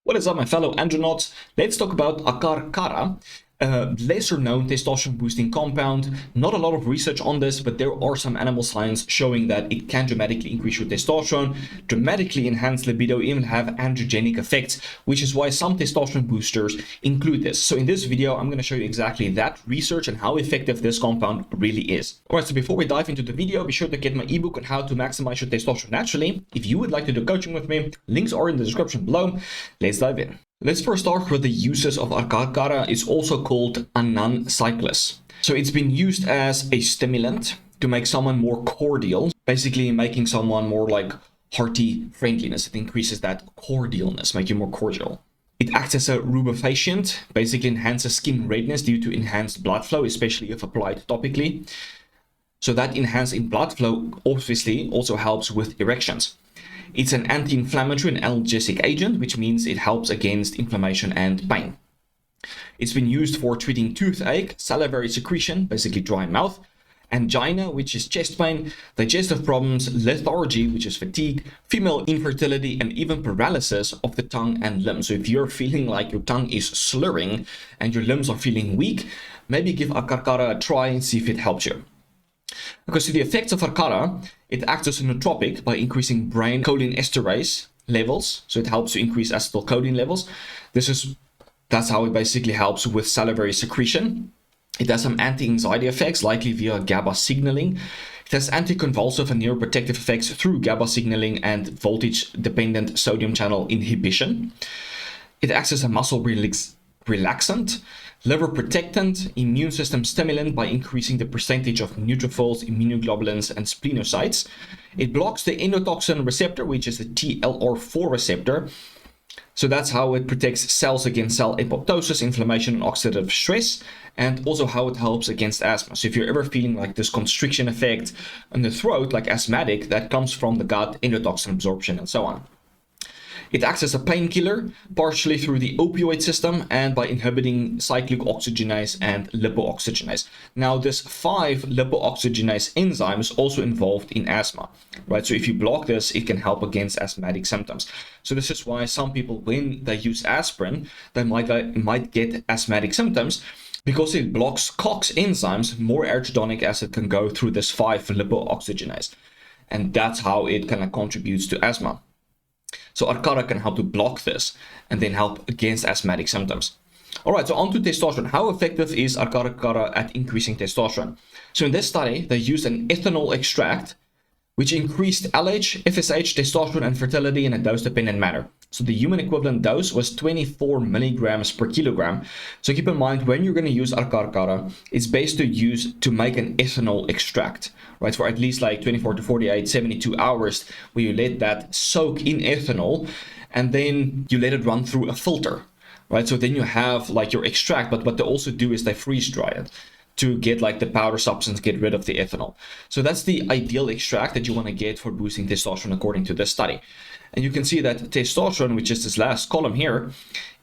What is up, my fellow andronauts? Let's talk about Akarkara, a lesser known testosterone boosting compound. Not a lot of research on this, but there are some animal science showing that it can dramatically increase your testosterone, dramatically enhance libido, even have androgenic effects, which is why some testosterone boosters include this. So in this video, I'm going to show you exactly that research and how effective this compound really is. Alright, so before we dive into the video, be sure to get my ebook on how to maximize your testosterone naturally. If you would like to do coaching with me, links are in the description below. Let's dive in. Let's first start with the uses of Akarkara. It's also called Anacyclus. So it's been used as a stimulant to make someone more cordial, basically making someone more like hearty friendliness. It increases that cordialness, make you more cordial. It acts as a rubefacient, basically enhances skin redness due to enhanced blood flow, especially if applied topically. So that enhanced blood flow obviously also helps with erections. It's an anti-inflammatory and analgesic agent, which means it helps against inflammation and pain. It's been used for treating toothache, salivary secretion, basically dry mouth, angina, which is chest pain, digestive problems, lethargy, which is fatigue, female infertility, and even paralysis of the tongue and limbs. So if you're feeling like your tongue is slurring and your limbs are feeling weak, maybe give Akarkara a try and see if it helps you. Because to the effects of Akarkara, it acts as a nootropic by increasing brain cholinesterase levels. So it helps to increase acetylcholine levels. That's how it basically helps with salivary secretion. It has some anti-anxiety effects, likely via GABA signaling. It has anticonvulsive and neuroprotective effects through GABA signaling and voltage-dependent sodium channel inhibition. It acts as a muscle relaxant, liver protectant, immune system stimulant by increasing the percentage of neutrophils, immunoglobulins, and splenocytes. It blocks the endotoxin receptor, which is the TLR4 receptor. So that's how it protects cells against cell apoptosis, inflammation, and oxidative stress, and also how it helps against asthma. So if you're ever feeling like this constriction effect in the throat, like asthmatic, that comes from the gut, endotoxin absorption, and so on. It acts as a painkiller, partially through the opioid system and by inhibiting cyclic oxygenase and lipooxygenase. Now, this 5 lipooxygenase enzyme is also involved in asthma, right? So if you block this, it can help against asthmatic symptoms. So this is why some people, when they use aspirin, they might get asthmatic symptoms, because it blocks COX enzymes. More arachidonic acid can go through this 5 lipooxygenase, and that's how it kind of contributes to asthma. So Akarkara can help to block this and then help against asthmatic symptoms. All right, so on to testosterone. How effective is Akarkara at increasing testosterone? So in this study, they used an ethanol extract, which increased LH, FSH, testosterone, and fertility in a dose-dependent manner. So the human equivalent dose was 24 milligrams per kilogram. So keep in mind, when you're going to use Akarkara, it's best to use to make an ethanol extract, right? For at least like 24 to 48, 72 hours, where you let that soak in ethanol, and then you let it run through a filter, right? So then you have like your extract, but what they also do is they freeze dry it to get like the powder substance, get rid of the ethanol. So that's the ideal extract that you want to get for boosting testosterone according to this study. And you can see that testosterone, which is this last column here,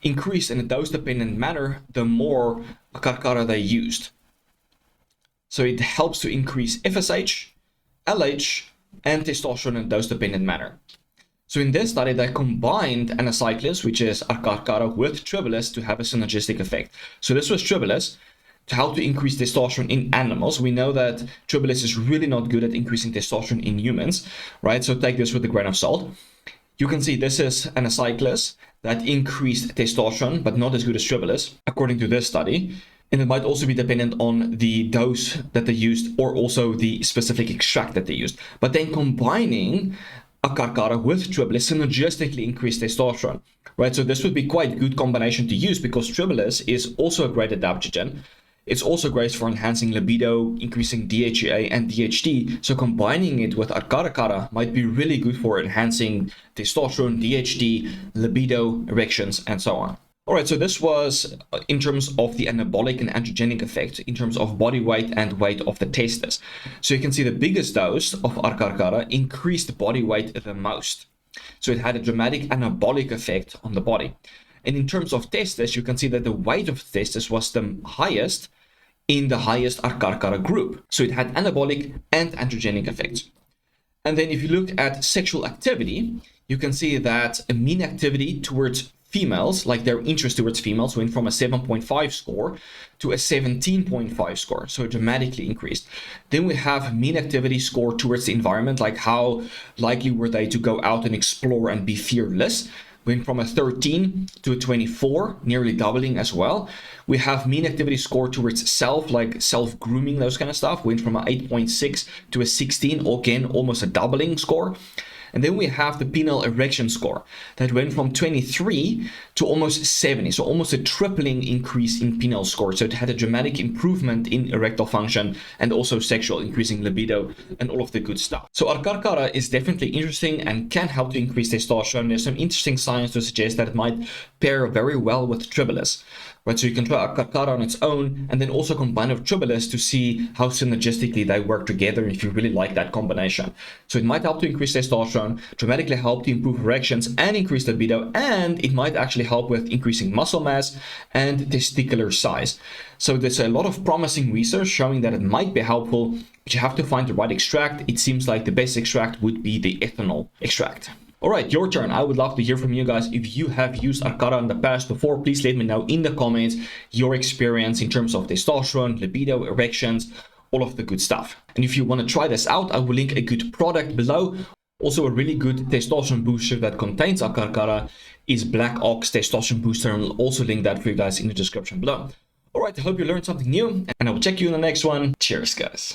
increased in a dose-dependent manner the more Akarkara they used. So it helps to increase FSH, LH, and testosterone in a dose-dependent manner. So in this study, they combined Anacyclus, which is Akarkara, with Tribulus to have a synergistic effect. So this was Tribulus to help to increase testosterone in animals. We know that Tribulus is really not good at increasing testosterone in humans, right? So take this with a grain of salt. You can see this is Anacyclus that increased testosterone, but not as good as Tribulus, according to this study. And it might also be dependent on the dose that they used or also the specific extract that they used. But then combining Akarkara with Tribulus synergistically increased testosterone, right? So this would be quite a good combination to use because Tribulus is also a great adaptogen. It's also great for enhancing libido, increasing DHEA and DHT. So combining it with Akarkara might be really good for enhancing testosterone, DHT, libido, erections, and so on. All right, so this was in terms of the anabolic and androgenic effect, in terms of body weight and weight of the testes. So you can see the biggest dose of Akarkara increased body weight the most. So it had a dramatic anabolic effect on the body. And in terms of testes, you can see that the weight of testes was the highest in the highest Akarkara group. So it had anabolic and androgenic effects. And then if you look at sexual activity, you can see that a mean activity towards females, like their interest towards females, went from a 7.5 score to a 17.5 score, so dramatically increased. Then we have mean activity score towards the environment, like how likely were they to go out and explore and be fearless, went from a 13 to a 24, nearly doubling as well. We have mean activity score towards self, like self-grooming, those kind of stuff, went from an 8.6 to a 16, again, almost a doubling score. And then we have the penile erection score that went from 23 to almost 70. So almost a tripling increase in penile score. So it had a dramatic improvement in erectile function and also sexual, increasing libido and all of the good stuff. So Akarkara is definitely interesting and can help to increase testosterone. There's some interesting science to suggest that it might pair very well with Tribulus. Right, so you can try Akarkara on its own and then also combine with Tribulus to see how synergistically they work together if you really like that combination. So it might help to increase testosterone, dramatically help to improve erections and increase libido, and it might actually help with increasing muscle mass and testicular size. So there's a lot of promising research showing that it might be helpful, but you have to find the right extract. It seems like the best extract would be the ethanol extract. All right, your turn. I would love to hear from you guys. If you have used Akarkara in the past before, please let me know in the comments your experience in terms of testosterone, libido, erections, all of the good stuff. And if you want to try this out, I will link a good product below. Also, a really good testosterone booster that contains Akarkara is Black Ox Testosterone Booster, and I'll also link that for you guys in the description below. All right, I hope you learned something new, and I will check you in the next one. Cheers, guys.